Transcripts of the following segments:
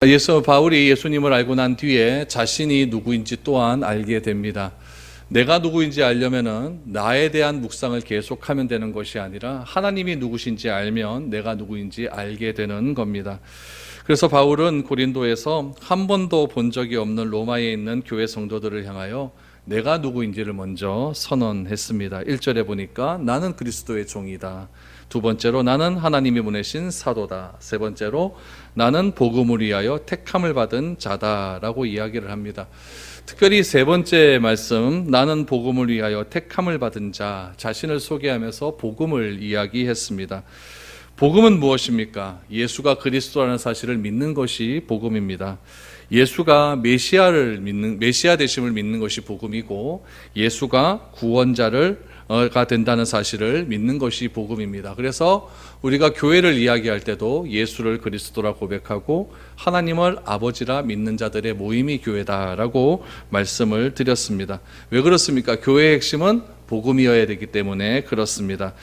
바울이 예수님을 알고 난 뒤에 자신이 누구인지 또한 알게 됩니다. 내가 누구인지 알려면은 나에 대한 묵상을 계속하면 되는 것이 아니라 하나님이 누구신지 알면 내가 누구인지 알게 되는 겁니다. 그래서 바울은 고린도에서 한 번도 본 적이 없는 로마에 있는 교회 성도들을 향하여 내가 누구인지를 먼저 선언했습니다. 1절에 보니까 나는 그리스도의 종이다. 두 번째로 나는 하나님이 보내신 사도다. 세 번째로 나는 복음을 위하여 택함을 받은 자다라고 이야기를 합니다. 특별히 세 번째 말씀, 나는 복음을 위하여 택함을 받은 자, 자신을 소개하면서 복음을 이야기했습니다. 복음은 무엇입니까? 예수가 그리스도라는 사실을 믿는 것이 복음입니다. 예수가 메시아 되심을 믿는 것이 복음이고, 예수가 구원자가 된다는 사실을 믿는 것이 복음입니다. 그래서 우리가 교회를 이야기할 때도 예수를 그리스도라 고백하고 하나님을 아버지라 믿는 자들의 모임이 교회다라고 말씀을 드렸습니다. 왜 그렇습니까? 교회의 핵심은 복음이어야 되기 때문에 그렇습니다.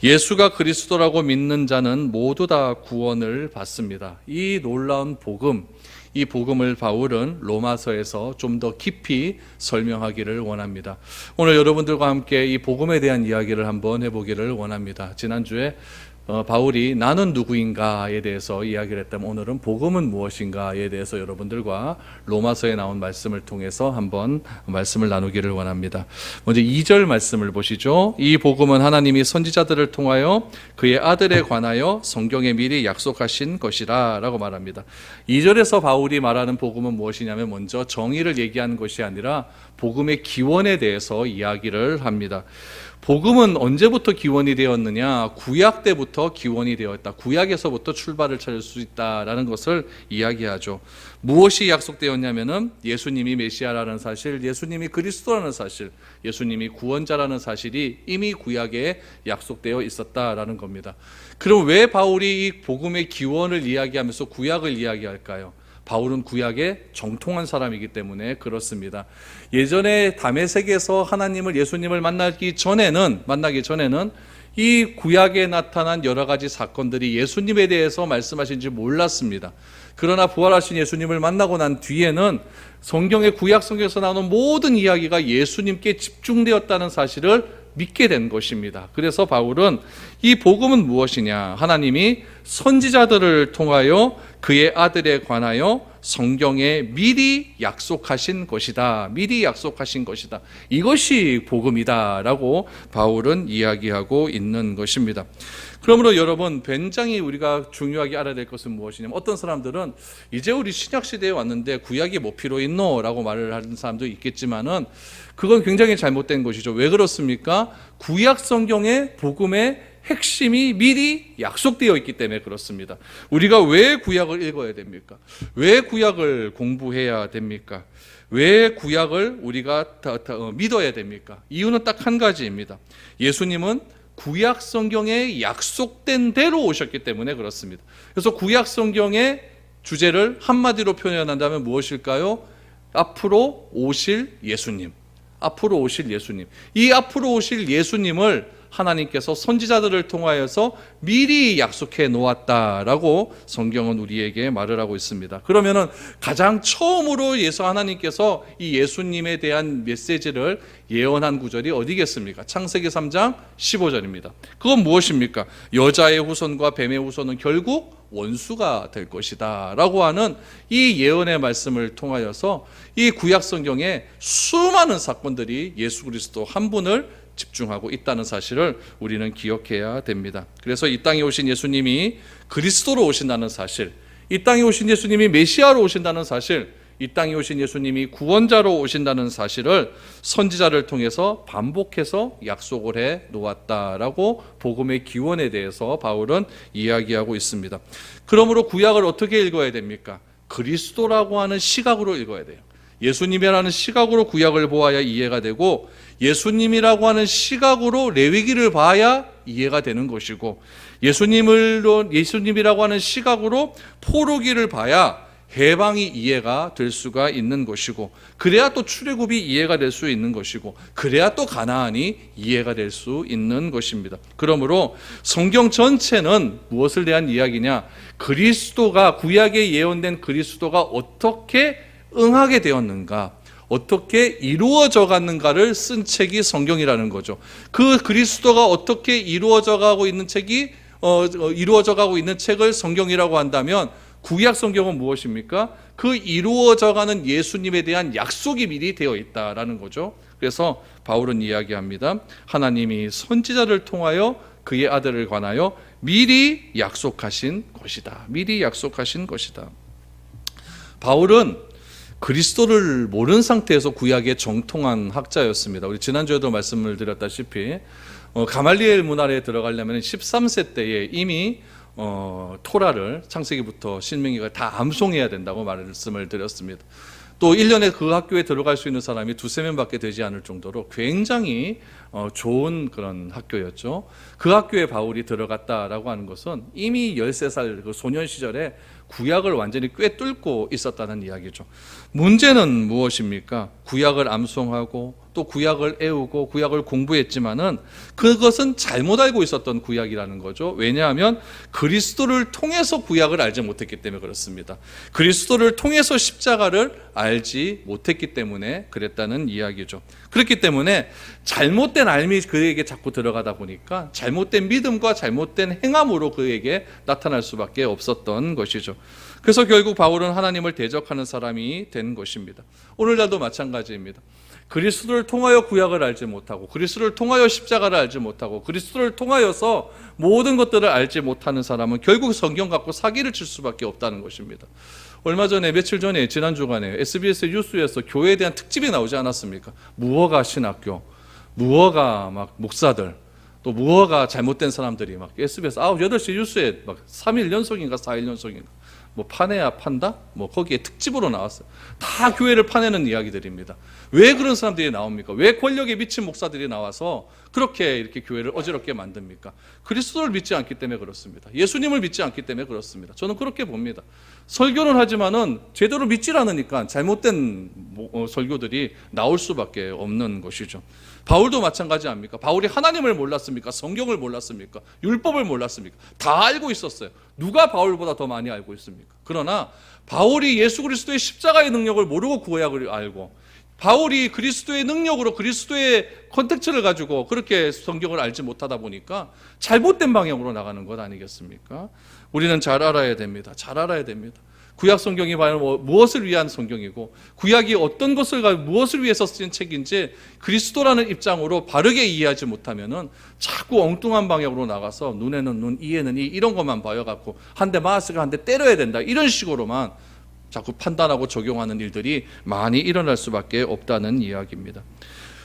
예수가 그리스도라고 믿는 자는 모두 다 구원을 받습니다. 이 놀라운 복음, 이 복음을 바울은 로마서에서 좀 더 깊이 설명하기를 원합니다. 오늘 여러분들과 함께 이 복음에 대한 이야기를 한번 해보기를 원합니다. 지난주에 바울이 나는 누구인가에 대해서 이야기를 했다면 오늘은 복음은 무엇인가에 대해서 여러분들과 로마서에 나온 말씀을 통해서 한번 말씀을 나누기를 원합니다. 먼저 2절 말씀을 보시죠. 이 복음은 하나님이 선지자들을 통하여 그의 아들에 관하여 성경에 미리 약속하신 것이라 라고 말합니다. 2절에서 바울이 말하는 복음은 무엇이냐면 먼저 정의를 얘기하는 것이 아니라 복음의 기원에 대해서 이야기를 합니다. 복음은 언제부터 기원이 되었느냐? 구약 때부터 기원이 되었다. 구약에서부터 출발을 찾을 수 있다라는 것을 이야기하죠. 무엇이 약속되었냐면은 예수님이 메시아라는 사실, 예수님이 그리스도라는 사실, 예수님이 구원자라는 사실이 이미 구약에 약속되어 있었다라는 겁니다. 그럼 왜 바울이 이 복음의 기원을 이야기하면서 구약을 이야기할까요? 바울은 구약에 정통한 사람이기 때문에 그렇습니다. 예전에 다메섹에서 예수님을 만나기 전에는 이 구약에 나타난 여러 가지 사건들이 예수님에 대해서 말씀하신지 몰랐습니다. 그러나 부활하신 예수님을 만나고 난 뒤에는 성경의 구약 성경에서 나오는 모든 이야기가 예수님께 집중되었다는 사실을 믿게 된 것입니다. 그래서 바울은 이 복음은 무엇이냐? 하나님이 선지자들을 통하여 그의 아들에 관하여 성경에 미리 약속하신 것이다. 미리 약속하신 것이다. 이것이 복음이다라고 바울은 이야기하고 있는 것입니다. 그러므로 여러분, 굉장히 우리가 중요하게 알아야 될 것은 무엇이냐면, 어떤 사람들은 이제 우리 신약시대에 왔는데 구약이 뭐 필요 있노? 라고 말을 하는 사람도 있겠지만은 그건 굉장히 잘못된 것이죠. 왜 그렇습니까? 구약 성경의 복음의 핵심이 미리 약속되어 있기 때문에 그렇습니다. 우리가 왜 구약을 읽어야 됩니까? 왜 구약을 공부해야 됩니까? 왜 구약을 우리가 믿어야 됩니까? 이유는 딱 한 가지입니다. 예수님은 구약 성경에 약속된 대로 오셨기 때문에 그렇습니다. 그래서 구약 성경의 주제를 한마디로 표현한다면 무엇일까요? 앞으로 오실 예수님. 앞으로 오실 예수님. 이 앞으로 오실 예수님을 하나님께서 선지자들을 통하여서 미리 약속해 놓았다라고 성경은 우리에게 말을 하고 있습니다. 그러면은 가장 처음으로 하나님께서 이 예수님에 대한 메시지를 예언한 구절이 어디겠습니까? 창세기 3장 15절입니다. 그건 무엇입니까? 여자의 후손과 뱀의 후손은 결국 원수가 될 것이다 라고 하는 이 예언의 말씀을 통하여서 이 구약 성경에 수많은 사건들이 예수 그리스도 한 분을 집중하고 있다는 사실을 우리는 기억해야 됩니다. 그래서 이 땅에 오신 예수님이 그리스도로 오신다는 사실, 이 땅에 오신 예수님이 메시아로 오신다는 사실, 이 땅에 오신 예수님이 구원자로 오신다는 사실을 선지자를 통해서 반복해서 약속을 해 놓았다라고 복음의 기원에 대해서 바울은 이야기하고 있습니다. 그러므로 구약을 어떻게 읽어야 됩니까? 그리스도라고 하는 시각으로 읽어야 돼요. 예수님이라는 시각으로 구약을 보아야 이해가 되고, 예수님이라고 하는 시각으로 레위기를 봐야 이해가 되는 것이고, 예수님이라고 하는 시각으로 포로기를 봐야 해방이 이해가 될 수가 있는 것이고, 그래야 또 출애굽이 이해가 될 수 있는 것이고, 그래야 또 가나안이 이해가 될 수 있는 것입니다. 그러므로 성경 전체는 무엇을 대한 이야기냐? 그리스도가, 구약에 예언된 그리스도가 어떻게 응하게 되었는가, 어떻게 이루어져 갔는가를 쓴 책이 성경이라는 거죠. 그 그리스도가 어떻게 이루어져 가고 있는 책이 이루어져 가고 있는 책을 성경이라고 한다면, 구약 성경은 무엇입니까? 그 이루어져 가는 예수님에 대한 약속이 미리 되어 있다라는 거죠. 그래서 바울은 이야기합니다. 하나님이 선지자를 통하여 그의 아들을 관하여 미리 약속하신 것이다. 미리 약속하신 것이다. 바울은 그리스도를 모르는 상태에서 구약에 정통한 학자였습니다. 우리 지난주에도 말씀을 드렸다시피 가말리엘 문화에 들어가려면 13세 때에 이미 토라를 창세기부터 신명기가 다 암송해야 된다고 말씀을 드렸습니다. 또 1년에 그 학교에 들어갈 수 있는 사람이 2~3명밖에 되지 않을 정도로 굉장히 좋은 그런 학교였죠. 그 학교에 바울이 들어갔다라고 하는 것은 이미 13살 그 소년 시절에 구약을 완전히 꿰뚫고 있었다는 이야기죠. 문제는 무엇입니까? 구약을 암송하고 또 구약을 애우고 구약을 공부했지만은 그것은 잘못 알고 있었던 구약이라는 거죠. 왜냐하면 그리스도를 통해서 구약을 알지 못했기 때문에 그렇습니다. 그리스도를 통해서 십자가를 알지 못했기 때문에 그랬다는 이야기죠. 그렇기 때문에 잘못된 알미 그에게 자꾸 들어가다 보니까 잘못된 믿음과 잘못된 행함으로 그에게 나타날 수밖에 없었던 것이죠. 그래서 결국 바울은 하나님을 대적하는 사람이 된 것입니다. 오늘날도 마찬가지입니다. 그리스도를 통하여 구약을 알지 못하고, 그리스도를 통하여 십자가를 알지 못하고, 그리스도를 통하여서 모든 것들을 알지 못하는 사람은 결국 성경 갖고 사기를 칠 수밖에 없다는 것입니다. 얼마 전에, 며칠 전에, 지난주간에 SBS 뉴스에서 교회에 대한 특집이 나오지 않았습니까? 무허가 신학교, 무허가 막 목사들, 또 무허가 잘못된 사람들이 막 SBS 8시 뉴스에 막 3일 연속인가 4일 연속인가 뭐 파내야 판다? 뭐 거기에 특집으로 나왔어요. 다 교회를 파내는 이야기들입니다. 왜 그런 사람들이 나옵니까? 왜 권력에 미친 목사들이 나와서 그렇게 이렇게 교회를 어지럽게 만듭니까? 그리스도를 믿지 않기 때문에 그렇습니다. 예수님을 믿지 않기 때문에 그렇습니다. 저는 그렇게 봅니다. 설교는 하지만은 제대로 믿질 않으니까 잘못된 설교들이 나올 수밖에 없는 것이죠. 바울도 마찬가지 아닙니까? 바울이 하나님을 몰랐습니까? 성경을 몰랐습니까? 율법을 몰랐습니까? 다 알고 있었어요. 누가 바울보다 더 많이 알고 있습니까? 그러나 바울이 예수 그리스도의 십자가의 능력을 모르고 구약을 알고, 바울이 그리스도의 능력으로 그리스도의 컨텍츠를 가지고 그렇게 성경을 알지 못하다 보니까 잘못된 방향으로 나가는 것 아니겠습니까? 우리는 잘 알아야 됩니다. 잘 알아야 됩니다. 구약 성경이 과연 무엇을 위한 성경이고, 구약이 어떤 것을 무엇을 위해서 쓰인 책인지 그리스도라는 입장으로 바르게 이해하지 못하면은 자꾸 엉뚱한 방향으로 나가서 눈에는 눈, 이에는 이, 이런 것만 봐여갖고 한 대 맞았으니까 한 대 때려야 된다, 이런 식으로만 자꾸 판단하고 적용하는 일들이 많이 일어날 수밖에 없다는 이야기입니다.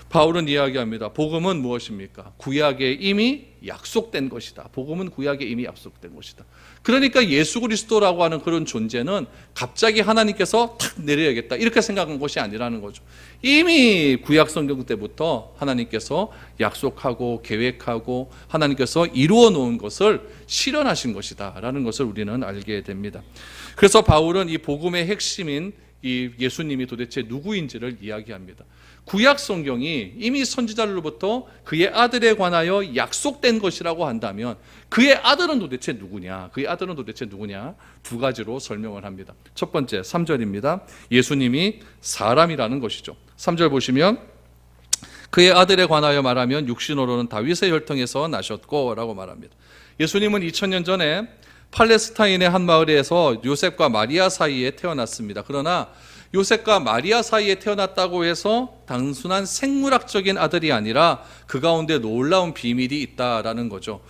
바울은 이야기합니다. 복음은 무엇입니까? 구약에 이미 약속된 것이다. 복음은 구약에 이미 약속된 것이다. 그러니까 예수 그리스도라고 하는 그런 존재는 갑자기 하나님께서 탁 내려야겠다 이렇게 생각한 것이 아니라는 거죠. 이미 구약 성경 때부터 하나님께서 약속하고 계획하고 하나님께서 이루어 놓은 것을 실현하신 것이다 라는 것을 우리는 알게 됩니다. 그래서 바울은 이 복음의 핵심인 이 예수님이 도대체 누구인지를 이야기합니다. 구약 성경이 이미 선지자로부터 그의 아들에 관하여 약속된 것이라고 한다면 그의 아들은 도대체 누구냐? 그의 아들은 도대체 누구냐? 두 가지로 설명을 합니다. 첫 번째 3절입니다. 예수님이 사람이라는 것이죠. 3절 보시면 그의 아들에 관하여 말하면 육신으로는 다윗의 혈통에서 나셨고 라고 말합니다. 예수님은 2000년 전에 팔레스타인의 한 마을에서 요셉과 마리아 사이에 태어났습니다. 그러나 요셉과 마리아 사이에 태어났다고 해서 단순한 생물학적인 아들이 아니라 그 가운데 놀라운 비밀이 있다라는 거죠.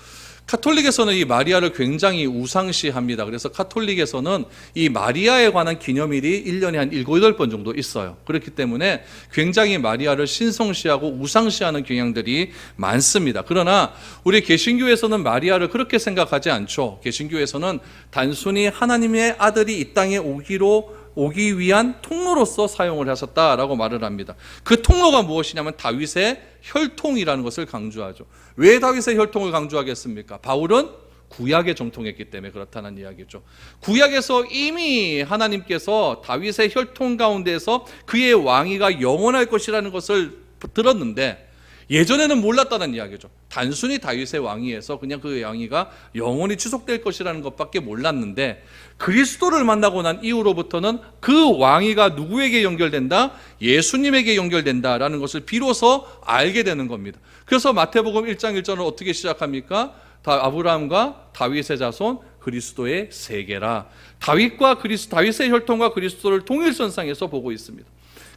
카톨릭에서는 이 마리아를 굉장히 우상시합니다. 그래서 카톨릭에서는 이 마리아에 관한 기념일이 1년에 한 7, 8번 정도 있어요. 그렇기 때문에 굉장히 마리아를 신성시하고 우상시하는 경향들이 많습니다. 그러나 우리 개신교에서는 마리아를 그렇게 생각하지 않죠. 개신교에서는 단순히 하나님의 아들이 이 땅에 오기 위한 통로로서 사용을 하셨다라고 말을 합니다. 그 통로가 무엇이냐면 다윗의 혈통이라는 것을 강조하죠. 왜 다윗의 혈통을 강조하겠습니까? 바울은 구약에 정통했기 때문에 그렇다는 이야기죠. 구약에서 이미 하나님께서 다윗의 혈통 가운데서 그의 왕위가 영원할 것이라는 것을 들었는데 예전에는 몰랐다는 이야기죠. 단순히 다윗의 왕위에서 그냥 그 왕위가 영원히 지속될 것이라는 것밖에 몰랐는데 그리스도를 만나고 난 이후로부터는 그 왕위가 누구에게 연결된다? 예수님에게 연결된다라는 것을 비로소 알게 되는 겁니다. 그래서 마태복음 1장 1절은 어떻게 시작합니까? 아브라함과 다윗의 자손 그리스도의 세계라. 다윗의 혈통과 그리스도를 동일선상에서 보고 있습니다.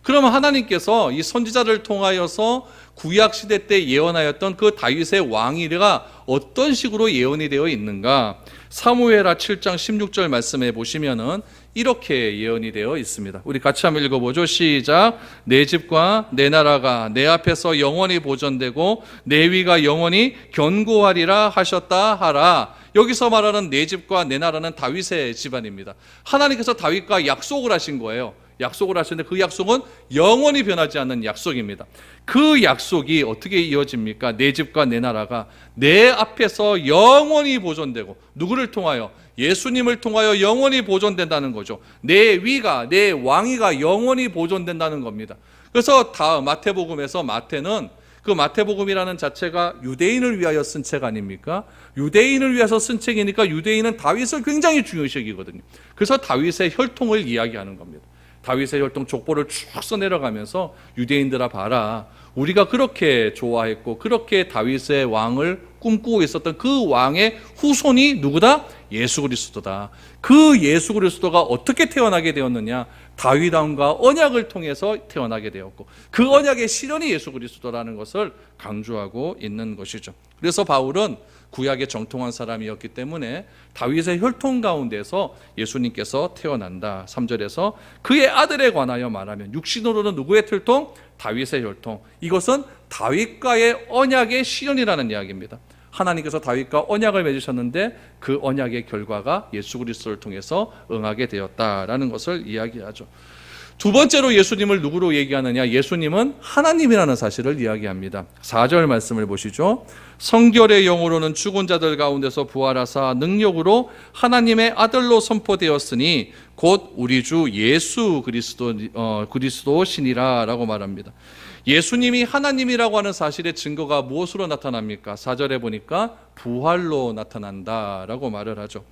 그러면 하나님께서 이 선지자를 통하여서 구약 시대 때 예언하였던 그 다윗의 왕위가 어떤 식으로 예언이 되어 있는가? 사무엘하 7장 16절 말씀에 보시면은 이렇게 예언이 되어 있습니다. 우리 같이 한번 읽어보죠. 시작. 내 집과 내 나라가 내 앞에서 영원히 보존되고 내 위가 영원히 견고하리라 하셨다 하라. 여기서 말하는 내 집과 내 나라는 다윗의 집안입니다. 하나님께서 다윗과 약속을 하신 거예요. 약속을 하셨는데 그 약속은 영원히 변하지 않는 약속입니다. 그 약속이 어떻게 이어집니까? 내 집과 내 나라가 내 앞에서 영원히 보존되고 누구를 통하여? 예수님을 통하여 영원히 보존된다는 거죠. 내 위가, 내 왕위가 영원히 보존된다는 겁니다. 그래서 마태복음에서 마태는 그 마태복음이라는 자체가 유대인을 위하여 쓴 책 아닙니까? 유대인을 위해서 쓴 책이니까 유대인은 다윗을 굉장히 중요시 여기거든요. 그래서 다윗의 혈통을 이야기하는 겁니다. 다윗의 혈통 족보를 쭉 써내려가면서 유대인들아 봐라. 우리가 그렇게 좋아했고 그렇게 다윗의 왕을 꿈꾸고 있었던 그 왕의 후손이 누구다? 예수 그리스도다. 그 예수 그리스도가 어떻게 태어나게 되었느냐? 다윗 왕과 언약을 통해서 태어나게 되었고 그 언약의 실현이 예수 그리스도라는 것을 강조하고 있는 것이죠. 그래서 바울은 구약에 정통한 사람이었기 때문에 다윗의 혈통 가운데서 예수님께서 태어난다. 3절에서 그의 아들에 관하여 말하면 육신으로는 누구의 혈통? 다윗의 혈통. 이것은 다윗과의 언약의 실현이라는 이야기입니다. 하나님께서 다윗과 언약을 맺으셨는데 그 언약의 결과가 예수 그리스도를 통해서 응하게 되었다라는 것을 이야기하죠. 두 번째로 예수님을 누구로 얘기하느냐? 예수님은 하나님이라는 사실을 이야기합니다. 4절 말씀을 보시죠. 성결의 영으로는 죽은 자들 가운데서 부활하사 능력으로 하나님의 아들로 선포되었으니 곧 우리 주 예수 그리스도시니라 라고 말합니다. 예수님이 하나님이라고 하는 사실의 증거가 무엇으로 나타납니까? 4절에 보니까 부활로 나타난다라고 말을 하죠.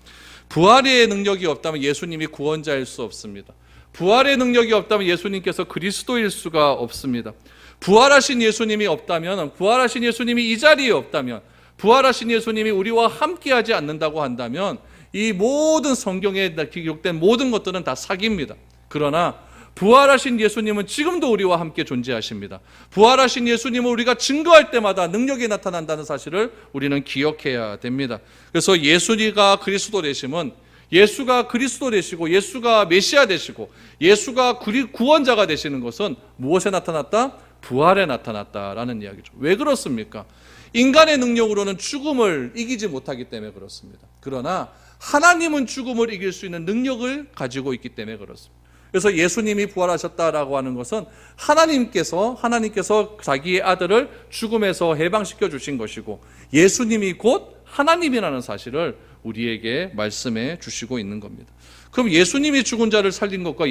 부활의 능력이 없다면 예수님이 구원자일 수 없습니다. 부활의 능력이 없다면 예수님께서 그리스도일 수가 없습니다. 부활하신 예수님이 없다면, 부활하신 예수님이 이 자리에 없다면, 부활하신 예수님이 우리와 함께하지 않는다고 한다면 이 모든 성경에 기록된 모든 것들은 다 사기입니다. 그러나 부활하신 예수님은 지금도 우리와 함께 존재하십니다. 부활하신 예수님은 우리가 증거할 때마다 능력이 나타난다는 사실을 우리는 기억해야 됩니다. 그래서 예수가 그리스도 되심은 예수가 그리스도 되시고 예수가 메시아 되시고 예수가 구원자가 되시는 것은 무엇에 나타났다? 부활에 나타났다라는 이야기죠. 왜 그렇습니까? 인간의 능력으로는 죽음을 이기지 못하기 때문에 그렇습니다. 그러나 하나님은 죽음을 이길 수 있는 능력을 가지고 있기 때문에 그렇습니다. 그래서 예수님이 부활하셨다라고 하는 것은 하나님께서 자기의 아들을 죽음에서 해방시켜 주신 것이고 예수님이 곧 하나님이라는 사실을 우리에게 말씀해 주시고 있는 겁니다. 그럼 예수님이 죽은 자를 살린 것과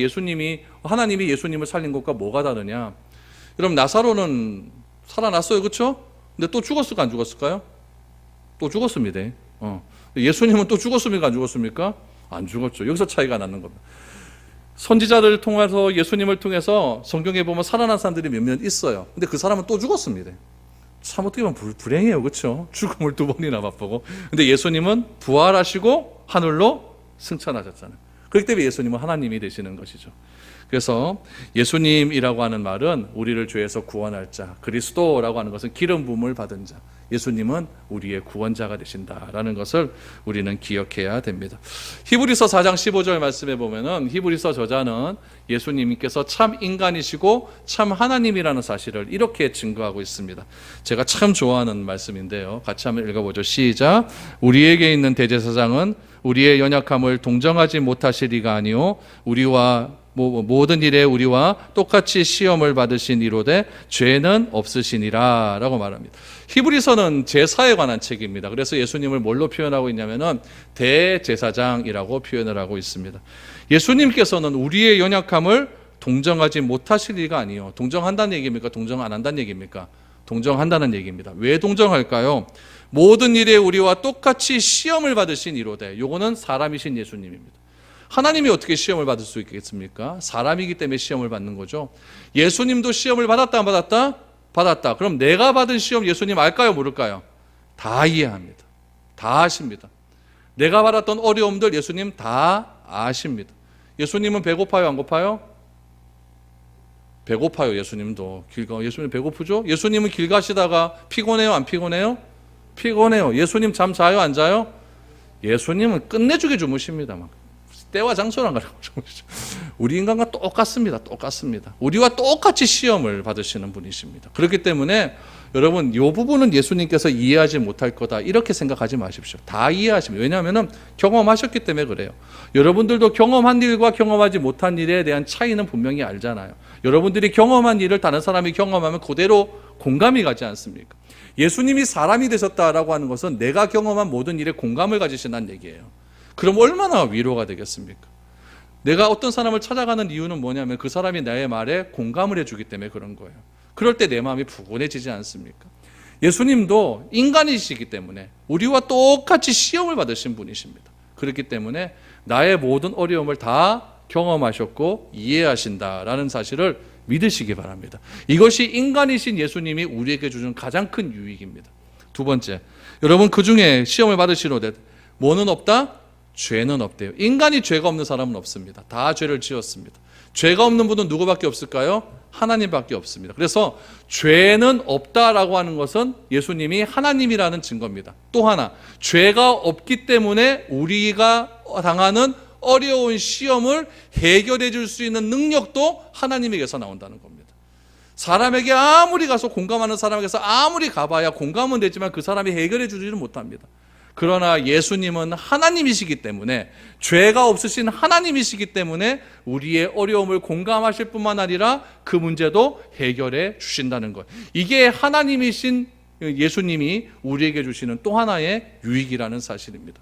하나님이 예수님을 살린 것과 뭐가 다르냐? 여러분 나사로는 살아났어요, 그렇죠? 근데 또 죽었을까 안 죽었을까요? 또 죽었습니다. 예수님은 또 죽었습니까 안 죽었습니까? 안 죽었죠. 여기서 차이가 나는 겁니다. 선지자를 통해서 예수님을 통해서 성경에 보면 살아난 사람들이 몇몇 있어요. 근데 그 사람은 또 죽었습니다. 참 어떻게 보면 불행해요, 그렇죠? 죽음을 두 번이나 맛보고. 근데 예수님은 부활하시고 하늘로 승천하셨잖아요. 그렇기 때문에 예수님은 하나님이 되시는 것이죠. 그래서 예수님이라고 하는 말은 우리를 죄에서 구원할 자, 그리스도라고 하는 것은 기름 부음을 받은 자, 예수님은 우리의 구원자가 되신다라는 것을 우리는 기억해야 됩니다. 히브리서 4장 15절 말씀에 보면은 히브리서 저자는 예수님께서 참 인간이시고 참 하나님이라는 사실을 이렇게 증거하고 있습니다. 제가 참 좋아하는 말씀인데요. 같이 한번 읽어보죠. 시작. 우리에게 있는 대제사장은 우리의 연약함을 동정하지 못하시리가 아니요 우리와 모든 일에 우리와 똑같이 시험을 받으신 이로되 죄는 없으시니라 라고 말합니다. 히브리서는 제사에 관한 책입니다. 그래서 예수님을 뭘로 표현하고 있냐면은 대제사장이라고 표현을 하고 있습니다. 예수님께서는 우리의 연약함을 동정하지 못하실 리가 아니에요. 동정한다는 얘기입니까? 동정 안 한다는 얘기입니까? 동정한다는 얘기입니다. 왜 동정할까요? 모든 일에 우리와 똑같이 시험을 받으신 이로되, 요거는 사람이신 예수님입니다. 하나님이 어떻게 시험을 받을 수 있겠습니까? 사람이기 때문에 시험을 받는 거죠. 예수님도 시험을 받았다 안 받았다? 받았다. 그럼 내가 받은 시험 예수님 알까요? 모를까요? 다 이해합니다. 다 아십니다. 내가 받았던 어려움들 예수님 다 아십니다. 예수님은 배고파요? 안 고파요? 배고파요. 예수님도 예수님 배고프죠? 예수님은 길 가시다가 피곤해요? 안 피곤해요? 피곤해요. 예수님 잠 자요? 안 자요? 예수님은 끝내주게 주무십니다. 막 때와 장소랑 가지고 주무시죠. 우리 인간과 똑같습니다. 똑같습니다. 우리와 똑같이 시험을 받으시는 분이십니다. 그렇기 때문에 여러분, 이 부분은 예수님께서 이해하지 못할 거다 이렇게 생각하지 마십시오. 다 이해하십니다. 왜냐하면 경험하셨기 때문에 그래요. 여러분들도 경험한 일과 경험하지 못한 일에 대한 차이는 분명히 알잖아요. 여러분들이 경험한 일을 다른 사람이 경험하면 그대로 공감이 가지 않습니까? 예수님이 사람이 되셨다라고 하는 것은 내가 경험한 모든 일에 공감을 가지신다는 얘기예요. 그럼 얼마나 위로가 되겠습니까? 내가 어떤 사람을 찾아가는 이유는 뭐냐면 그 사람이 나의 말에 공감을 해주기 때문에 그런 거예요. 그럴 때 내 마음이 푸근해지지 않습니까? 예수님도 인간이시기 때문에 우리와 똑같이 시험을 받으신 분이십니다. 그렇기 때문에 나의 모든 어려움을 다 경험하셨고 이해하신다라는 사실을 믿으시기 바랍니다. 이것이 인간이신 예수님이 우리에게 주는 가장 큰 유익입니다. 두 번째, 여러분 그 중에 시험을 받으시노되 뭐는 없다? 죄는 없대요. 인간이 죄가 없는 사람은 없습니다. 다 죄를 지었습니다. 죄가 없는 분은 누구밖에 없을까요? 하나님밖에 없습니다. 그래서 죄는 없다라고 하는 것은 예수님이 하나님이라는 증거입니다. 또 하나, 죄가 없기 때문에 우리가 당하는 어려운 시험을 해결해 줄 수 있는 능력도 하나님에게서 나온다는 겁니다. 사람에게 아무리 가서 공감하는 사람에게서 아무리 가봐야 공감은 되지만 그 사람이 해결해 주지는 못합니다. 그러나 예수님은 하나님이시기 때문에, 죄가 없으신 하나님이시기 때문에 우리의 어려움을 공감하실 뿐만 아니라 그 문제도 해결해 주신다는 것. 이게 하나님이신 예수님이 우리에게 주시는 또 하나의 유익이라는 사실입니다.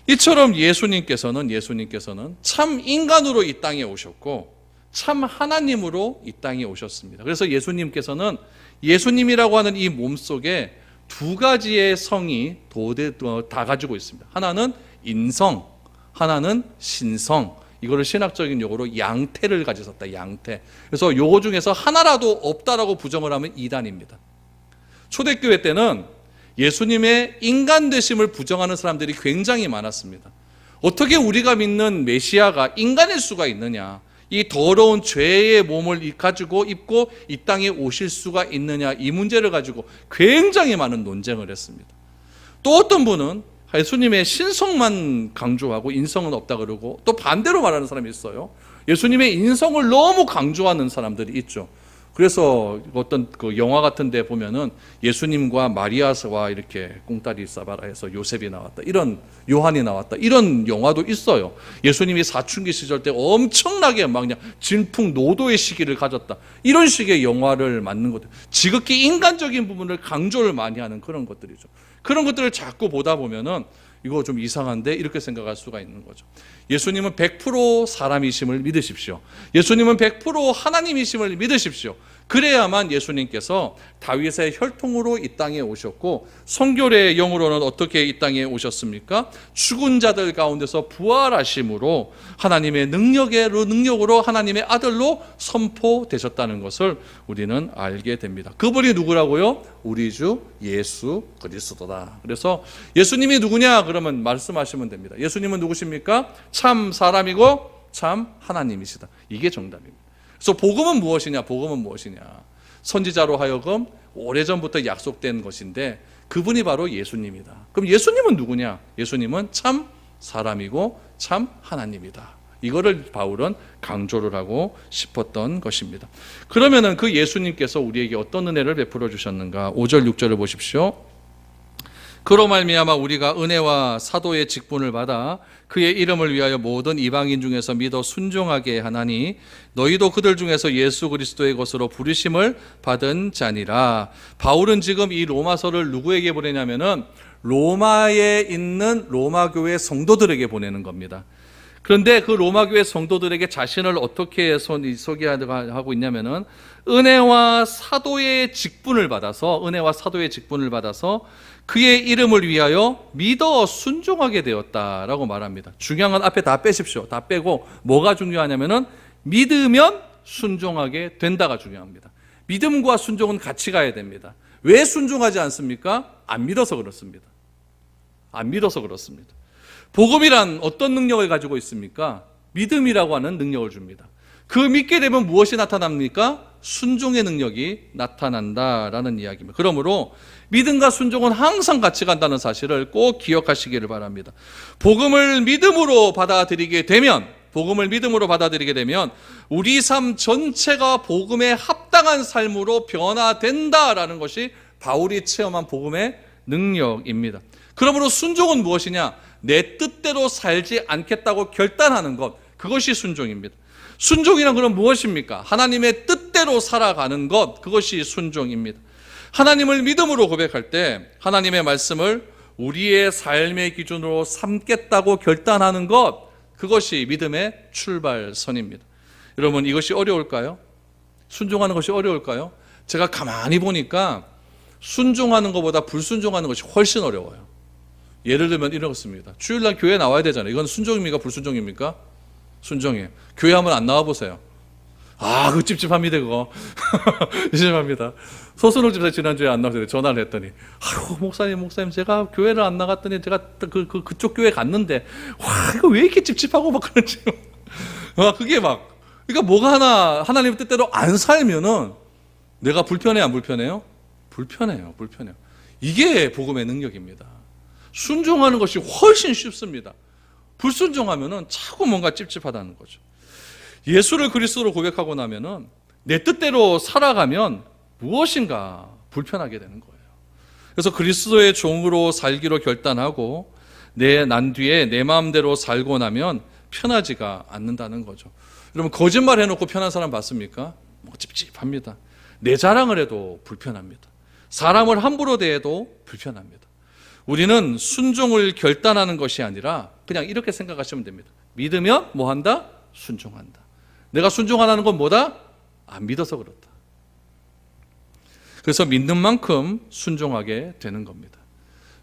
이처럼 예수님께서는 참 인간으로 이 땅에 오셨고 참 하나님으로 이 땅에 오셨습니다. 그래서 예수님께서는 예수님이라고 하는 이 몸속에 두 가지의 성이 다 가지고 있습니다. 하나는 인성, 하나는 신성. 이거를 신학적인 용어로 양태를 가지셨다. 양태. 그래서 요거 중에서 하나라도 없다라고 부정을 하면 이단입니다. 초대교회 때는 예수님의 인간 되심을 부정하는 사람들이 굉장히 많았습니다. 어떻게 우리가 믿는 메시아가 인간일 수가 있느냐, 이 더러운 죄의 몸을 가지고 입고 이 땅에 오실 수가 있느냐, 이 문제를 가지고 굉장히 많은 논쟁을 했습니다. 또 어떤 분은 예수님의 신성만 강조하고 인성은 없다 그러고, 또 반대로 말하는 사람이 있어요. 예수님의 인성을 너무 강조하는 사람들이 있죠. 그래서 어떤 그 영화 같은 데 보면은 예수님과 마리아와 이렇게 꽁다리 싸바라에서 요셉이 나왔다, 이런, 요한이 나왔다, 이런 영화도 있어요. 예수님이 사춘기 시절 때 엄청나게 막 그냥 진풍노도의 시기를 가졌다, 이런 식의 영화를 만든 것들, 지극히 인간적인 부분을 강조를 많이 하는 그런 것들이죠. 그런 것들을 자꾸 보다 보면은 이거 좀 이상한데 이렇게 생각할 수가 있는 거죠. 예수님은 100% 사람이심을 믿으십시오. 예수님은 100% 하나님이심을 믿으십시오. 그래야만 예수님께서 다윗의 혈통으로 이 땅에 오셨고, 성결의 영으로는 어떻게 이 땅에 오셨습니까? 죽은 자들 가운데서 부활하심으로 하나님의 능력으로 하나님의 아들로 선포되셨다는 것을 우리는 알게 됩니다. 그분이 누구라고요? 우리 주 예수 그리스도다. 그래서 예수님이 누구냐 그러면 말씀하시면 됩니다. 예수님은 누구십니까? 참 사람이고 참 하나님이시다. 이게 정답입니다. 그래서 복음은 무엇이냐? 복음은 무엇이냐? 선지자로 하여금 오래전부터 약속된 것인데 그분이 바로 예수님이다. 그럼 예수님은 누구냐? 예수님은 참 사람이고 참 하나님이다. 이거를 바울은 강조를 하고 싶었던 것입니다. 그러면은 그 예수님께서 우리에게 어떤 은혜를 베풀어 주셨는가? 5절 6절을 보십시오. 그로 말미암아 우리가 은혜와 사도의 직분을 받아 그의 이름을 위하여 모든 이방인 중에서 믿어 순종하게 하나니 너희도 그들 중에서 예수 그리스도의 것으로 부르심을 받은 자니라. 바울은 지금 이 로마서를 누구에게 보내냐면은 로마에 있는 로마 교회 성도들에게 보내는 겁니다. 그런데 그 로마 교회 성도들에게 자신을 어떻게 소개하고 있냐면은 은혜와 사도의 직분을 받아서 그의 이름을 위하여 믿어 순종하게 되었다라고 말합니다. 중요한 건 앞에 다 빼십시오. 다 빼고 뭐가 중요하냐면은 믿으면 순종하게 된다가 중요합니다. 믿음과 순종은 같이 가야 됩니다. 왜 순종하지 않습니까? 안 믿어서 그렇습니다. 복음이란 어떤 능력을 가지고 있습니까? 믿음이라고 하는 능력을 줍니다. 그 믿게 되면 무엇이 나타납니까? 순종의 능력이 나타난다라는 이야기입니다. 그러므로 믿음과 순종은 항상 같이 간다는 사실을 꼭 기억하시기를 바랍니다. 복음을 믿음으로 받아들이게 되면 우리 삶 전체가 복음에 합당한 삶으로 변화된다라는 것이 바울이 체험한 복음의 능력입니다. 그러므로 순종은 무엇이냐? 내 뜻대로 살지 않겠다고 결단하는 것, 그것이 순종입니다. 순종이란 그럼 무엇입니까? 하나님의 뜻대로 살아가는 것, 그것이 순종입니다. 하나님을 믿음으로 고백할 때 하나님의 말씀을 우리의 삶의 기준으로 삼겠다고 결단하는 것, 그것이 믿음의 출발선입니다. 여러분, 이것이 어려울까요? 순종하는 것이 어려울까요? 제가 가만히 보니까 순종하는 것보다 불순종하는 것이 훨씬 어려워요. 예를 들면 이렇습니다. 주일날 교회 나와야 되잖아요. 이건 순종입니까? 불순종입니까? 순종이에요. 교회 한번 안 나와보세요. 그거 찝찝합니다, 그거. 찝찝합니다. 소순옥 집사 지난주에 안 나오셨는데 전화를 했더니, 목사님, 제가 교회를 안 나갔더니 제가 그쪽 교회 갔는데, 이거 왜 이렇게 찝찝하고 막 그런지. 그게 그러니까 뭐가 하나님 뜻대로 안 살면은 내가 불편해요, 안 불편해요? 불편해요. 이게 복음의 능력입니다. 순종하는 것이 훨씬 쉽습니다. 불순종하면은 자꾸 뭔가 찝찝하다는 거죠. 예수를 그리스도로 고백하고 나면은 내 뜻대로 살아가면 무엇인가 불편하게 되는 거예요. 그래서 그리스도의 종으로 살기로 결단하고 난 뒤에 내 마음대로 살고 나면 편하지가 않는다는 거죠. 여러분, 거짓말 해놓고 편한 사람 봤습니까? 찝찝합니다. 내 자랑을 해도 불편합니다. 사람을 함부로 대해도 불편합니다. 우리는 순종을 결단하는 것이 아니라 그냥 이렇게 생각하시면 됩니다. 믿으면 뭐 한다? 순종한다. 내가 순종하는 건 뭐다? 안 믿어서 그렇다. 그래서 믿는 만큼 순종하게 되는 겁니다.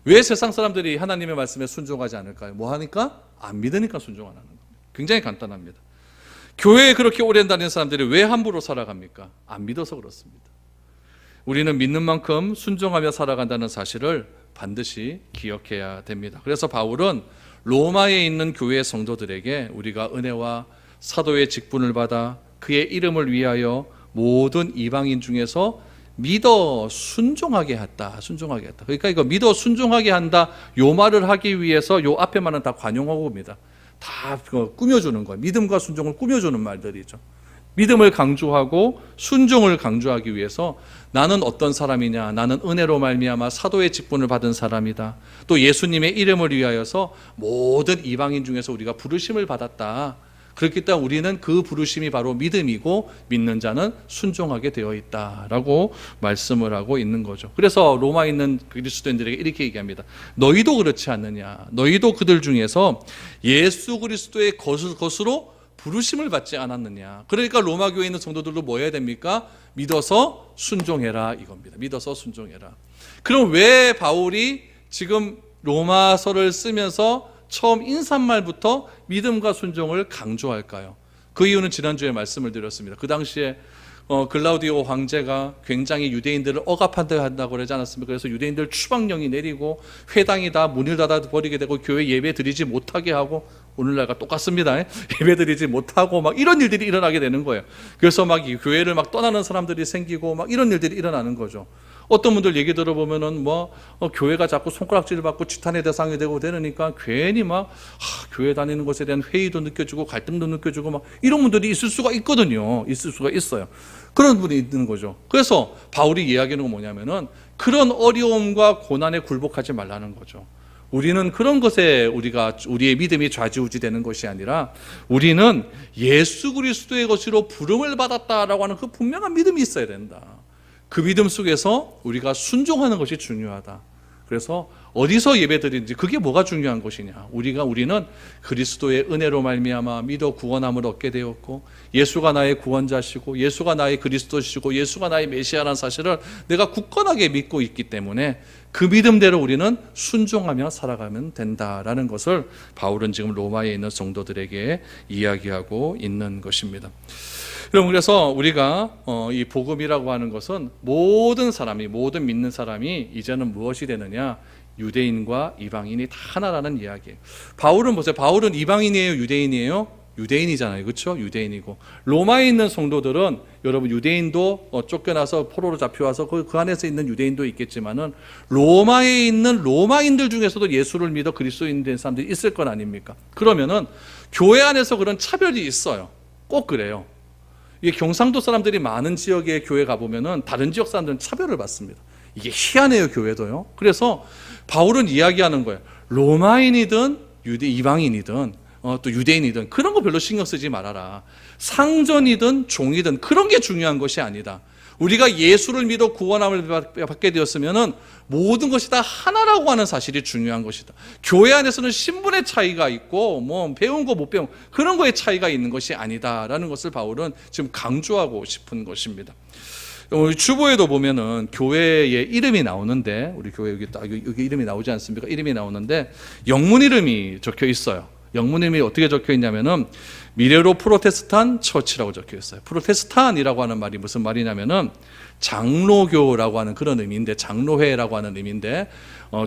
왜 세상 사람들이 하나님의 말씀에 순종하지 않을까요? 뭐 하니까? 안 믿으니까 순종 안 하는 겁니다. 굉장히 간단합니다. 교회에 그렇게 오래 다니는 사람들이 왜 함부로 살아갑니까? 안 믿어서 그렇습니다. 우리는 믿는 만큼 순종하며 살아간다는 사실을 반드시 기억해야 됩니다. 그래서 바울은 로마에 있는 교회 성도들에게 우리가 은혜와 사도의 직분을 받아 그의 이름을 위하여 모든 이방인 중에서 믿어 순종하게 했다. 그러니까 이거 믿어 순종하게 한다. 요 말을 하기 위해서 요 앞에 말은 다 관용하고 옵니다. 다 꾸며주는 거예요. 믿음과 순종을 꾸며주는 말들이죠. 믿음을 강조하고 순종을 강조하기 위해서 나는 어떤 사람이냐? 나는 은혜로 말미암아 사도의 직분을 받은 사람이다. 또 예수님의 이름을 위하여서 모든 이방인 중에서 우리가 부르심을 받았다. 그렇기 때문에 우리는 그 부르심이 바로 믿음이고 믿는 자는 순종하게 되어 있다라고 말씀을 하고 있는 거죠. 그래서 로마에 있는 그리스도인들에게 이렇게 얘기합니다. 너희도 그렇지 않느냐? 너희도 그들 중에서 예수 그리스도의 것으로 부르심을 받지 않았느냐? 그러니까 로마 교회에 있는 성도들도 뭐 해야 됩니까? 믿어서 순종해라 이겁니다. 믿어서 순종해라. 그럼 왜 바울이 지금 로마서를 쓰면서 처음 인사말부터 믿음과 순종을 강조할까요? 그 이유는 지난주에 말씀을 드렸습니다. 그 당시에 글라우디오 황제가 굉장히 유대인들을 억압한다고 그러지 않았습니까? 그래서 유대인들 추방령이 내리고 회당이 다 문을 닫아 버리게 되고 교회 예배 드리지 못하게 하고, 오늘날과 똑같습니다. 예배 드리지 못하고 막 이런 일들이 일어나게 되는 거예요. 그래서 막 이 교회를 막 떠나는 사람들이 생기고 막 이런 일들이 일어나는 거죠. 어떤 분들 얘기 들어보면은 교회가 자꾸 손가락질 받고 지탄의 대상이 되고 되니까 괜히 교회 다니는 것에 대한 회의도 느껴지고 갈등도 느껴지고 이런 분들이 있을 수가 있거든요. 있을 수가 있어요. 그런 분이 있는 거죠. 그래서 바울이 이야기하는 건 뭐냐면은 그런 어려움과 고난에 굴복하지 말라는 거죠. 우리는 그런 것에 우리의 믿음이 좌지우지되는 것이 아니라 우리는 예수 그리스도의 것으로 부름을 받았다라고 하는 그 분명한 믿음이 있어야 된다. 그 믿음 속에서 우리가 순종하는 것이 중요하다. 그래서 어디서 예배드리는지 그게 뭐가 중요한 것이냐. 우리는 그리스도의 은혜로 말미암아 믿어 구원함을 얻게 되었고 예수가 나의 구원자시고 예수가 나의 그리스도시고 예수가 나의 메시아라는 사실을 내가 굳건하게 믿고 있기 때문에 그 믿음대로 우리는 순종하며 살아가면 된다라는 것을 바울은 지금 로마에 있는 성도들에게 이야기하고 있는 것입니다. 여러분, 그래서 우리가 이 복음이라고 하는 것은 모든 믿는 사람이 이제는 무엇이 되느냐? 유대인과 이방인이 다 하나라는 이야기예요. 바울은 보세요. 바울은 이방인이에요, 유대인이에요? 유대인이잖아요. 그렇죠? 유대인이고 로마에 있는 성도들은 여러분 유대인도 쫓겨나서 포로로 잡혀와서 그 안에서 있는 유대인도 있겠지만은 로마에 있는 로마인들 중에서도 예수를 믿어 그리스도인 된 사람들이 있을 건 아닙니까? 그러면은 교회 안에서 그런 차별이 있어요. 꼭 그래요. 이게 경상도 사람들이 많은 지역에 교회 가보면은 다른 지역 사람들은 차별을 받습니다. 이게 희한해요, 교회도요. 그래서 바울은 이야기하는 거예요. 로마인이든 이방인이든 또 유대인이든 그런 거 별로 신경 쓰지 말아라. 상전이든 종이든 그런 게 중요한 것이 아니다. 우리가 예수를 믿어 구원함을 받게 되었으면은 모든 것이 다 하나라고 하는 사실이 중요한 것이다. 교회 안에서는 신분의 차이가 있고 배운 거 못 배운 그런 거에 차이가 있는 것이 아니다라는 것을 바울은 지금 강조하고 싶은 것입니다. 우리 주보에도 보면은 교회의 이름이 나오는데 우리 교회 여기 이름이 나오지 않습니까? 이름이 나오는데 영문 이름이 적혀 있어요. 영문 이름이 어떻게 적혀 있냐면은 미래로 프로테스탄 처치라고 적혀 있어요. 프로테스탄이라고 하는 말이 무슨 말이냐면은 장로교라고 하는 그런 의미인데, 장로회라고 하는 의미인데,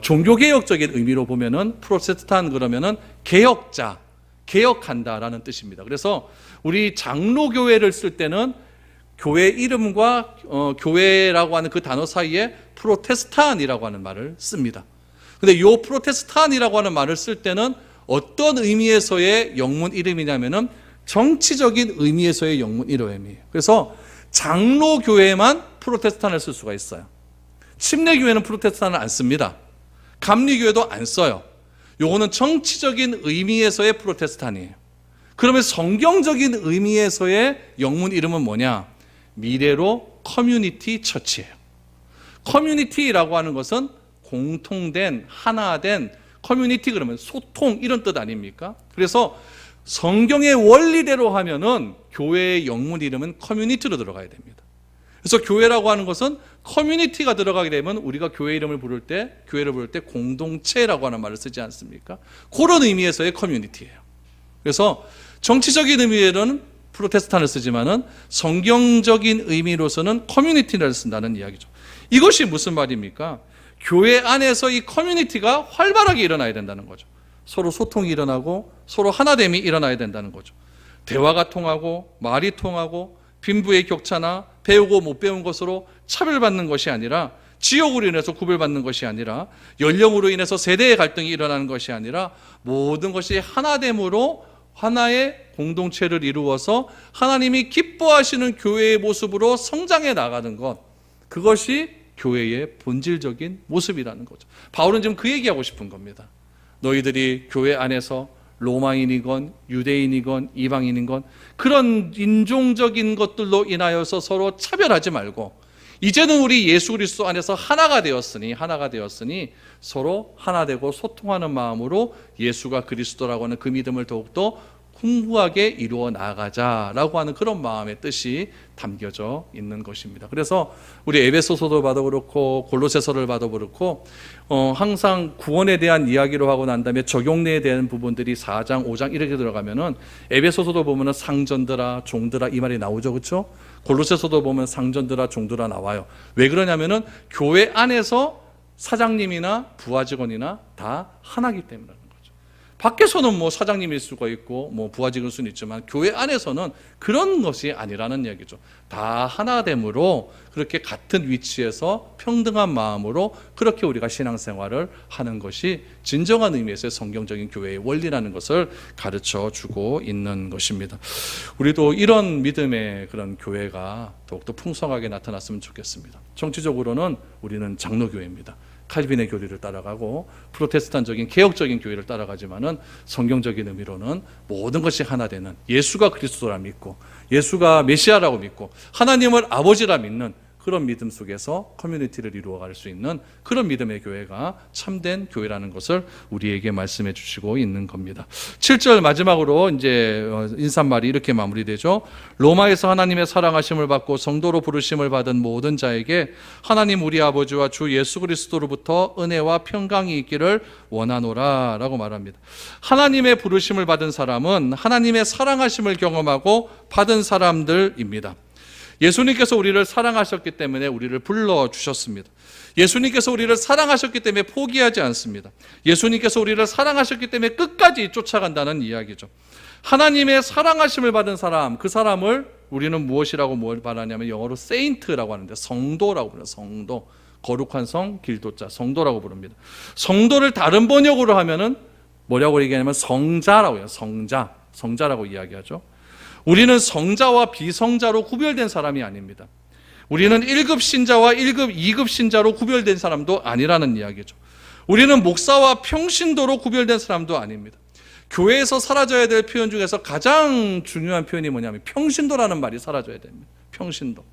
종교개혁적인 의미로 보면은 프로테스탄 그러면은 개혁자, 개혁한다라는 뜻입니다. 그래서 우리 장로교회를 쓸 때는 교회 이름과 교회라고 하는 그 단어 사이에 프로테스탄이라고 하는 말을 씁니다. 근데 이 프로테스탄이라고 하는 말을 쓸 때는 어떤 의미에서의 영문 이름이냐면은 정치적인 의미에서의 영문 이름이에요. 그래서 장로교회만 프로테스탄을 쓸 수가 있어요. 침례교회는 프로테스탄을 안 씁니다. 감리교회도 안 써요. 요거는 정치적인 의미에서의 프로테스탄이에요. 그러면 성경적인 의미에서의 영문 이름은 뭐냐? 미래로 커뮤니티 처치예요. 커뮤니티라고 하는 것은 공통된, 하나된, 커뮤니티 그러면 소통 이런 뜻 아닙니까? 그래서 성경의 원리대로 하면은 교회의 영문 이름은 커뮤니티로 들어가야 됩니다. 그래서 교회라고 하는 것은 커뮤니티가 들어가게 되면 우리가 교회 이름을 부를 때, 교회를 부를 때 공동체라고 하는 말을 쓰지 않습니까? 그런 의미에서의 커뮤니티예요. 그래서 정치적인 의미에는 프로테스탄을 쓰지만은 성경적인 의미로서는 커뮤니티를 쓴다는 이야기죠. 이것이 무슨 말입니까? 교회 안에서 이 커뮤니티가 활발하게 일어나야 된다는 거죠. 서로 소통이 일어나고 서로 하나됨이 일어나야 된다는 거죠. 대화가 통하고 말이 통하고 빈부의 격차나 배우고 못 배운 것으로 차별받는 것이 아니라, 지역으로 인해서 구별받는 것이 아니라, 연령으로 인해서 세대의 갈등이 일어나는 것이 아니라 모든 것이 하나됨으로 하나의 공동체를 이루어서 하나님이 기뻐하시는 교회의 모습으로 성장해 나가는 것, 그것이 교회의 본질적인 모습이라는 거죠. 바울은 지금 그 얘기하고 싶은 겁니다. 너희들이 교회 안에서 로마인이건 유대인이건 이방인이건 그런 인종적인 것들로 인하여서 서로 차별하지 말고, 이제는 우리 예수 그리스도 안에서 하나가 되었으니 서로 하나 되고 소통하는 마음으로 예수가 그리스도라고 하는 그 믿음을 더욱더 풍부하게 이루어 나가자라고 하는 그런 마음의 뜻이 담겨져 있는 것입니다. 그래서 우리 에베소서도 봐도 그렇고 골로새서를 봐도 그렇고 항상 구원에 대한 이야기로 하고 난 다음에 적용례에 대한 부분들이 4장, 5장 이렇게 들어가면은 에베소서도 보면은 상전들아, 종들아 이 말이 나오죠, 그렇죠? 골로새서도 보면 상전들아, 종들아 나와요. 왜 그러냐면은 교회 안에서 사장님이나 부하 직원이나 다 하나기 때문에. 밖에서는 뭐 사장님일 수가 있고 뭐 부하직일 수는 있지만 교회 안에서는 그런 것이 아니라는 얘기죠. 다 하나됨으로 그렇게 같은 위치에서 평등한 마음으로 그렇게 우리가 신앙생활을 하는 것이 진정한 의미에서의 성경적인 교회의 원리라는 것을 가르쳐 주고 있는 것입니다. 우리도 이런 믿음의 그런 교회가 더욱더 풍성하게 나타났으면 좋겠습니다. 정치적으로는 우리는 장로교회입니다. 칼빈의 교리를 따라가고 프로테스탄적인 개혁적인 교회를 따라가지만은 성경적인 의미로는 모든 것이 하나 되는 예수가 그리스도라 믿고 예수가 메시아라고 믿고 하나님을 아버지라 믿는 그런 믿음 속에서 커뮤니티를 이루어갈 수 있는 그런 믿음의 교회가 참된 교회라는 것을 우리에게 말씀해 주시고 있는 겁니다. 7절 마지막으로 이제 인사말이 이렇게 마무리되죠. 로마에서 하나님의 사랑하심을 받고 성도로 부르심을 받은 모든 자에게 하나님 우리 아버지와 주 예수 그리스도로부터 은혜와 평강이 있기를 원하노라 라고 말합니다. 하나님의 부르심을 받은 사람은 하나님의 사랑하심을 경험하고 받은 사람들입니다. 예수님께서 우리를 사랑하셨기 때문에 우리를 불러주셨습니다. 예수님께서 우리를 사랑하셨기 때문에 포기하지 않습니다. 예수님께서 우리를 사랑하셨기 때문에 끝까지 쫓아간다는 이야기죠. 하나님의 사랑하심을 받은 사람, 그 사람을 우리는 무엇이라고 말하냐면 영어로 세인트라고 하는데 성도라고 불러요. 성도. 거룩한 성, 길도자, 성도라고 부릅니다. 성도를 다른 번역으로 하면은 뭐라고 얘기하냐면 성자라고 해요. 성자라고 이야기하죠. 우리는 성자와 비성자로 구별된 사람이 아닙니다. 우리는 1급 신자와 1급, 2급 신자로 구별된 사람도 아니라는 이야기죠. 우리는 목사와 평신도로 구별된 사람도 아닙니다. 교회에서 사라져야 될 표현 중에서 가장 중요한 표현이 뭐냐면 평신도라는 말이 사라져야 됩니다. 평신도.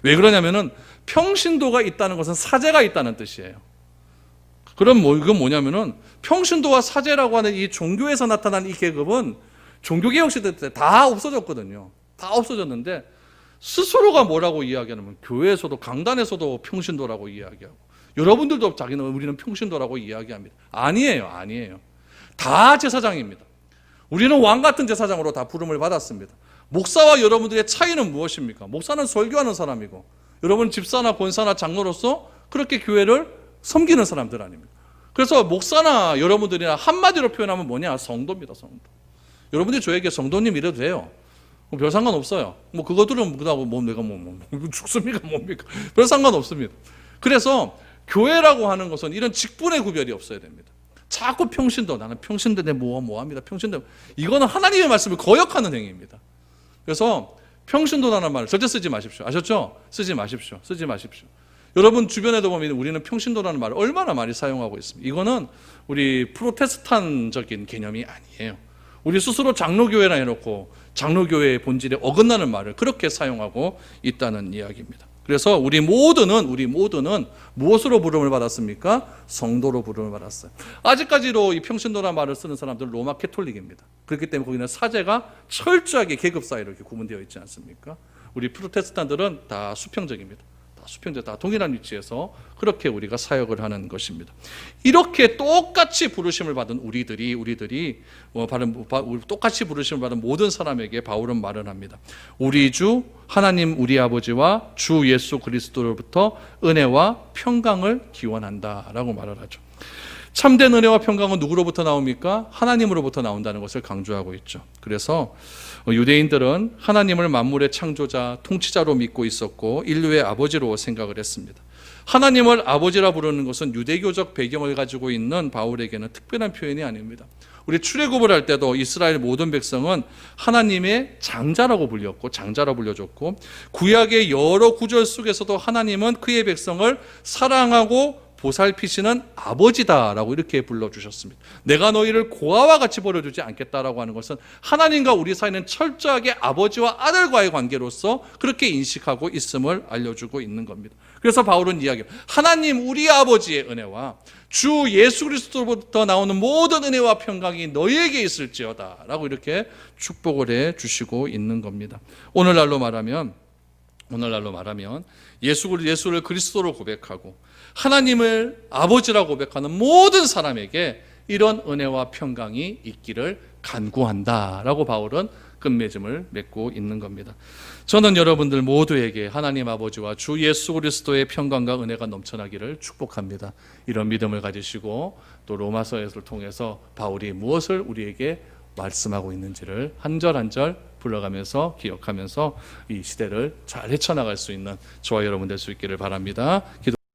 왜 그러냐면은 평신도가 있다는 것은 사제가 있다는 뜻이에요. 그럼 이건 뭐냐면은 평신도와 사제라고 하는 이 종교에서 나타난 이 계급은 종교개혁 시대 때 다 없어졌거든요. 다 없어졌는데 스스로가 뭐라고 이야기하냐면 교회에서도 강단에서도 평신도라고 이야기하고 여러분들도 자기는 우리는 평신도라고 이야기합니다. 아니에요. 다 제사장입니다. 우리는 왕 같은 제사장으로 다 부름을 받았습니다. 목사와 여러분들의 차이는 무엇입니까? 목사는 설교하는 사람이고 여러분 집사나 권사나 장로로서 그렇게 교회를 섬기는 사람들 아닙니까? 그래서 목사나 여러분들이나 한마디로 표현하면 뭐냐? 성도입니다. 성도. 여러분들이 저에게 성도님 이래도 돼요. 별 상관없어요. 뭐 그거 들으면 뭐 내가 죽습니까? 뭡니까? 별 상관없습니다. 그래서 교회라고 하는 것은 이런 직분의 구별이 없어야 됩니다. 자꾸 평신도, 나는 평신도 내 뭐합니다. 평신도. 이거는 하나님의 말씀을 거역하는 행위입니다. 그래서 평신도라는 말을 절대 쓰지 마십시오. 아셨죠? 쓰지 마십시오. 여러분 주변에도 보면 우리는 평신도라는 말을 얼마나 많이 사용하고 있습니다. 이거는 우리 프로테스탄적인 개념이 아니에요. 우리 스스로 장로교회라 해놓고 장로교회의 본질에 어긋나는 말을 그렇게 사용하고 있다는 이야기입니다. 그래서 우리 모두는 무엇으로 부름을 받았습니까? 성도로 부름을 받았어요. 아직까지도 이 평신도라는 말을 쓰는 사람들은 로마 캐톨릭입니다. 그렇기 때문에 거기는 사제가 철저하게 계급 사이로 이렇게 구분되어 있지 않습니까? 우리 프로테스탄들은 다 수평적입니다. 다 동일한 위치에서 그렇게 우리가 사역을 하는 것입니다. 이렇게 똑같이 부르심을 받은 우리들이 똑같이 부르심을 받은 모든 사람에게 바울은 말을 합니다. 우리 주 하나님 우리 아버지와 주 예수 그리스도로부터 은혜와 평강을 기원한다라고 말을 하죠. 참된 은혜와 평강은 누구로부터 나옵니까? 하나님으로부터 나온다는 것을 강조하고 있죠. 그래서 유대인들은 하나님을 만물의 창조자, 통치자로 믿고 있었고 인류의 아버지로 생각을 했습니다. 하나님을 아버지라 부르는 것은 유대교적 배경을 가지고 있는 바울에게는 특별한 표현이 아닙니다. 우리 출애굽을 할 때도 이스라엘 모든 백성은 하나님의 장자라고 불려줬고 구약의 여러 구절 속에서도 하나님은 그의 백성을 사랑하고 보살피시는 아버지다라고 이렇게 불러주셨습니다. 내가 너희를 고아와 같이 버려두지 않겠다라고 하는 것은 하나님과 우리 사이는 철저하게 아버지와 아들과의 관계로서 그렇게 인식하고 있음을 알려주고 있는 겁니다. 그래서 바울은 이야기합니다. 하나님 우리 아버지의 은혜와 주 예수 그리스도로부터 나오는 모든 은혜와 평강이 너희에게 있을지어다 라고 이렇게 축복을 해 주시고 있는 겁니다. 오늘날로 말하면 예수를 그리스도로 고백하고 하나님을 아버지라고 고백하는 모든 사람에게 이런 은혜와 평강이 있기를 간구한다라고 바울은 끝맺음을 맺고 있는 겁니다. 저는 여러분들 모두에게 하나님 아버지와 주 예수 그리스도의 평강과 은혜가 넘쳐나기를 축복합니다. 이런 믿음을 가지시고 또 로마서에서를 통해서 바울이 무엇을 우리에게 말씀하고 있는지를 한 절 한 절 불러가면서 기억하면서 이 시대를 잘 헤쳐나갈 수 있는 저와 여러분 될 수 있기를 바랍니다.